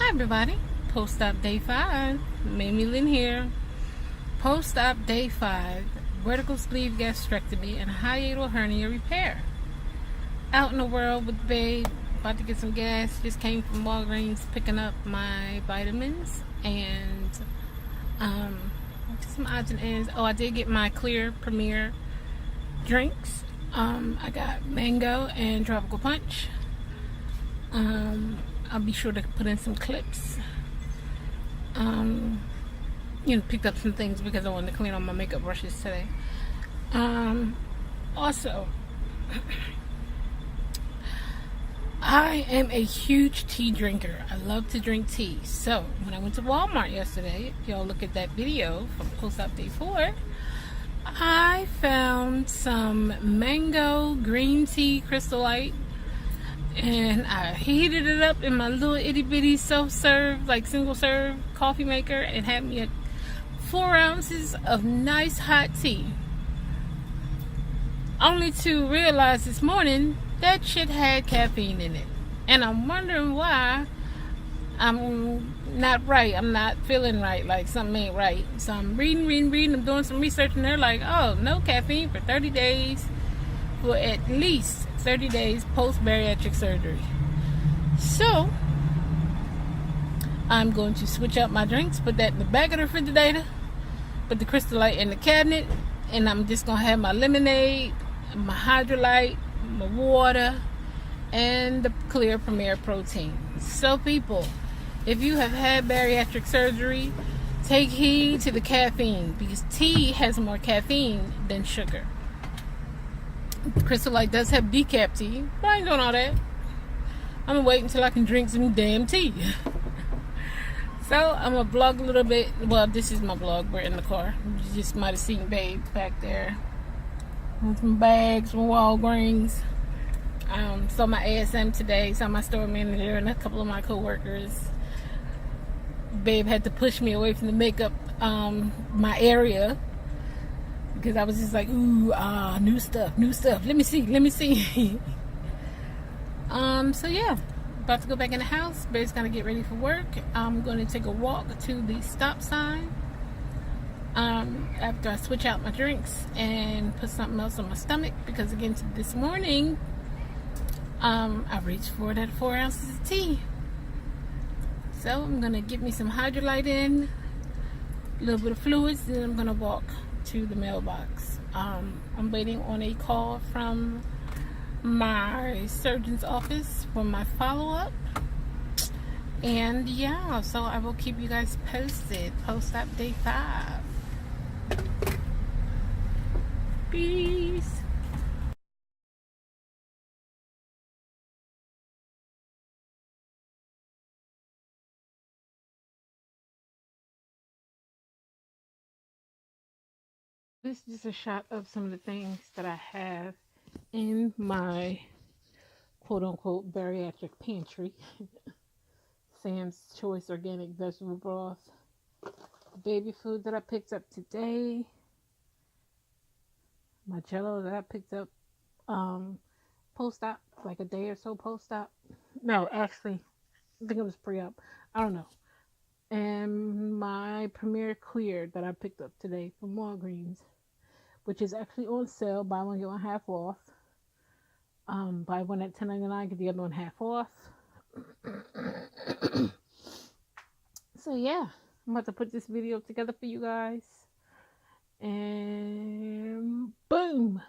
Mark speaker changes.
Speaker 1: Hi everybody, post-op day 5, Mamie.Lynnette here. Post-op day 5, vertical sleeve gastrectomy and hiatal hernia repair. Out in the world with babe, about to get some gas, just came from Walgreens picking up my vitamins and some odds and ends. Oh, I did get my Clear Premier drinks. I got mango and tropical punch. I'll be sure to put in some clips. Picked up some things because I wanted to clean all my makeup brushes today. Also, I am a huge tea drinker. I love to drink tea. So, when I went to Walmart yesterday, if y'all look at that video from post-op day 4, I found some mango green tea Crystal Light. And I heated it up in my little itty bitty self-serve, like single serve coffee maker, and had me 4 ounces of nice hot tea. Only to realize this morning that shit had caffeine in it. And I'm wondering why I'm not right. I'm not feeling right, like something ain't right. So I'm reading. I'm doing some research, and they're like, oh, no caffeine for 30 days. For at least 30 days post-bariatric surgery. So, I'm going to switch out my drinks, put that in the back of the refrigerator, put the Crystal Light in the cabinet, and I'm just going to have my lemonade, my Hydrolyte, my water, and the Clear Premier protein. So people, if you have had bariatric surgery, take heed to the caffeine, because tea has more caffeine than sugar. Crystal Light does have decaf tea, but I ain't doing all that. I'm gonna wait until I can drink some damn tea. So I'm gonna vlog a little bit. Well, this is my vlog. We're in the car. You just might have seen babe back there with some bags from Walgreens. Saw my ASM today. Saw my store manager and a couple of my co-workers. Babe had to push me away from the makeup my area, because I was just like, ooh, new stuff. Let me see. So yeah, about to go back in the house. Babe's gonna get ready for work. I'm gonna take a walk to the stop sign. After I switch out my drinks and put something else on my stomach, because again, this morning, I reached for that 4 ounces of tea. So I'm gonna get me some Hydrolyte in, a little bit of fluids, and then I'm gonna walk to the mailbox. I'm waiting on a call from my surgeon's office for my follow-up, and yeah, so I will keep you guys posted. Post-op day 5. Peace. This is a shot of some of the things that I have in my quote-unquote bariatric pantry. Sam's Choice organic vegetable broth, baby food that I picked up today, my Jello that I picked up post-op, like a day or so post-op. No, actually, I think it was pre-op. I don't know. And my Premier Clear that I picked up today from Walgreens, which is actually on sale. Buy one, get one half off. Buy one at $10.99, get the other one half off. So yeah, I'm about to put this video together for you guys. And boom!